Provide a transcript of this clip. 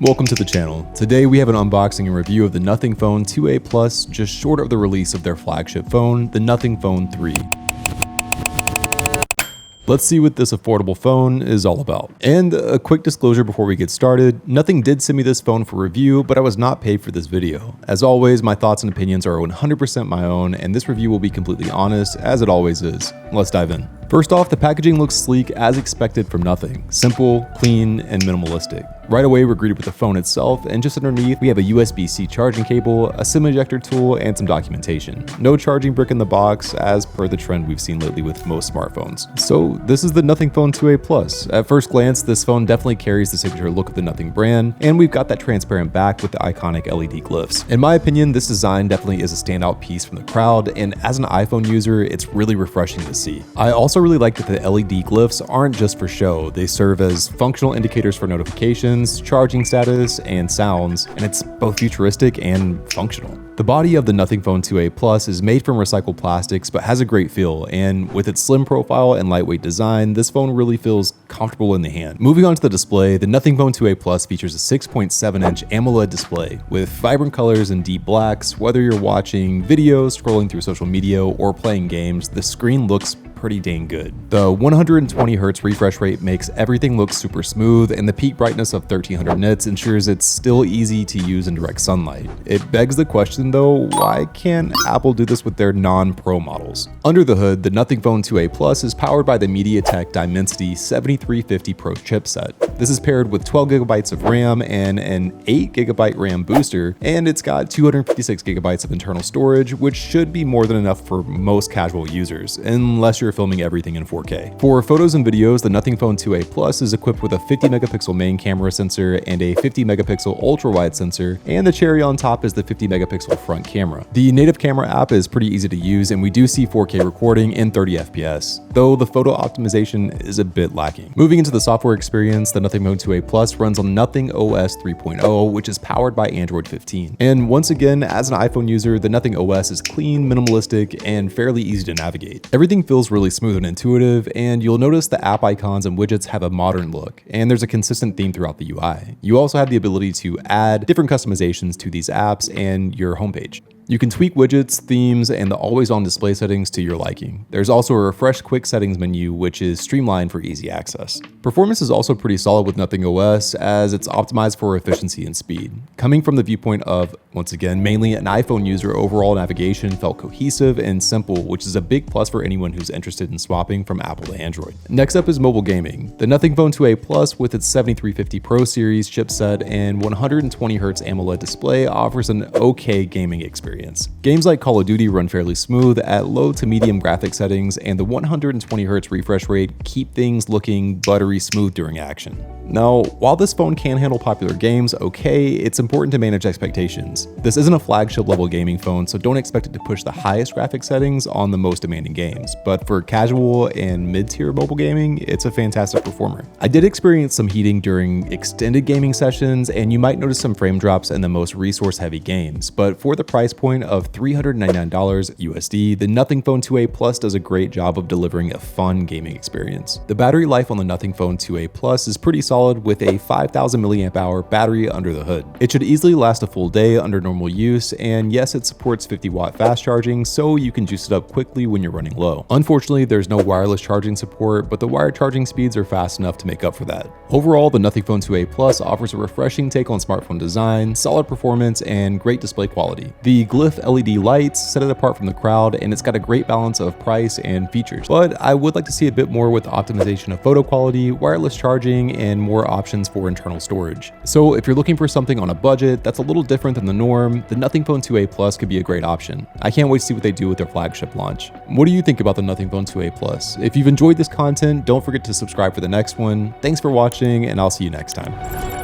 Welcome to the channel. Today we have an unboxing and review of the Nothing Phone 2a Plus, just short of the release of their flagship phone, the Nothing Phone 3. Let's see what this affordable phone is all about. And a quick disclosure before we get started, Nothing did send me this phone for review, but I was not paid for this video. As always, my thoughts and opinions are 100% my own, and this review will be completely honest, as it always is. Let's dive in. First off, the packaging looks sleek as expected from Nothing. Simple, clean, and minimalistic. Right away, we're greeted with the phone itself, and just underneath, we have a USB-C charging cable, a SIM ejector tool, and some documentation. No charging brick in the box, as per the trend we've seen lately with most smartphones. So this is the Nothing Phone 2a Plus. At first glance, this phone definitely carries the signature look of the Nothing brand, and we've got that transparent back with the iconic LED glyphs. In my opinion, this design definitely is a standout piece from the crowd, and as an iPhone user, it's really refreshing to see. I also really like that the LED glyphs aren't just for show. They serve as functional indicators for notifications, charging status, and sounds, and it's both futuristic and functional. The body of the Nothing Phone 2a Plus is made from recycled plastics but has a great feel, and with its slim profile and lightweight design, this phone really feels comfortable in the hand. Moving on to the display, the Nothing Phone 2a Plus features a 6.7-inch AMOLED display with vibrant colors and deep blacks. Whether you're watching videos, scrolling through social media, or playing games, the screen looks pretty dang good. The 120Hz refresh rate makes everything look super smooth, and the peak brightness of 1300 nits ensures it's still easy to use in direct sunlight. It begs the question though, why can't Apple do this with their non-Pro models? Under the hood, the Nothing Phone 2a Plus is powered by the MediaTek Dimensity 7350 Pro chipset. This is paired with 12GB of RAM and an 8GB RAM booster, and it's got 256GB of internal storage, which should be more than enough for most casual users, unless you're filming everything in 4K. For photos and videos, the Nothing Phone 2a Plus is equipped with a 50-megapixel main camera sensor and a 50-megapixel ultra-wide sensor, and the cherry on top is the 50-megapixel front camera. The native camera app is pretty easy to use, and we do see 4K recording in 30 FPS, though the photo optimization is a bit lacking. Moving into the software experience, the Nothing Phone 2a Plus runs on Nothing OS 3.0, which is powered by Android 15. And once again, as an iPhone user, the Nothing OS is clean, minimalistic, and fairly easy to navigate. Everything feels really smooth and intuitive, and you'll notice the app icons and widgets have a modern look, and there's a consistent theme throughout the UI. You also have the ability to add different customizations to these apps and your homepage. You can tweak widgets, themes, and the always-on display settings to your liking. There's also a refresh quick settings menu, which is streamlined for easy access. Performance is also pretty solid with Nothing OS, as it's optimized for efficiency and speed. Coming from the viewpoint of, once again, mainly an iPhone user, overall navigation felt cohesive and simple, which is a big plus for anyone who's interested in swapping from Apple to Android. Next up is mobile gaming. The Nothing Phone 2a Plus with its 7350 Pro series chipset and 120Hz AMOLED display offers an okay gaming experience. Games like Call of Duty run fairly smooth at low to medium graphic settings, and the 120Hz refresh rate keep things looking buttery smooth during action. Now, while this phone can handle popular games okay, it's important to manage expectations. This isn't a flagship level gaming phone, so don't expect it to push the highest graphic settings on the most demanding games, but for casual and mid-tier mobile gaming, it's a fantastic performer. I did experience some heating during extended gaming sessions, and you might notice some frame drops in the most resource-heavy games, but for the price point of $399 USD, the Nothing Phone 2a Plus does a great job of delivering a fun gaming experience. The battery life on the Nothing Phone 2a Plus is pretty solid with a 5000 mAh battery under the hood. It should easily last a full day under normal use, and yes, it supports 50-watt fast charging, so you can juice it up quickly when you're running low. Unfortunately, there's no wireless charging support, but the wired charging speeds are fast enough to make up for that. Overall, the Nothing Phone 2a Plus offers a refreshing take on smartphone design, solid performance, and great display quality. The glyph LED lights set it apart from the crowd, and it's got a great balance of price and features. But I would like to see a bit more with optimization of photo quality, wireless charging, and more options for internal storage. So if you're looking for something on a budget that's a little different than the norm, the Nothing Phone 2a Plus could be a great option. I can't wait to see what they do with their flagship launch. What do you think about the Nothing Phone 2a Plus? If you've enjoyed this content, don't forget to subscribe for the next one. Thanks for watching, and I'll see you next time.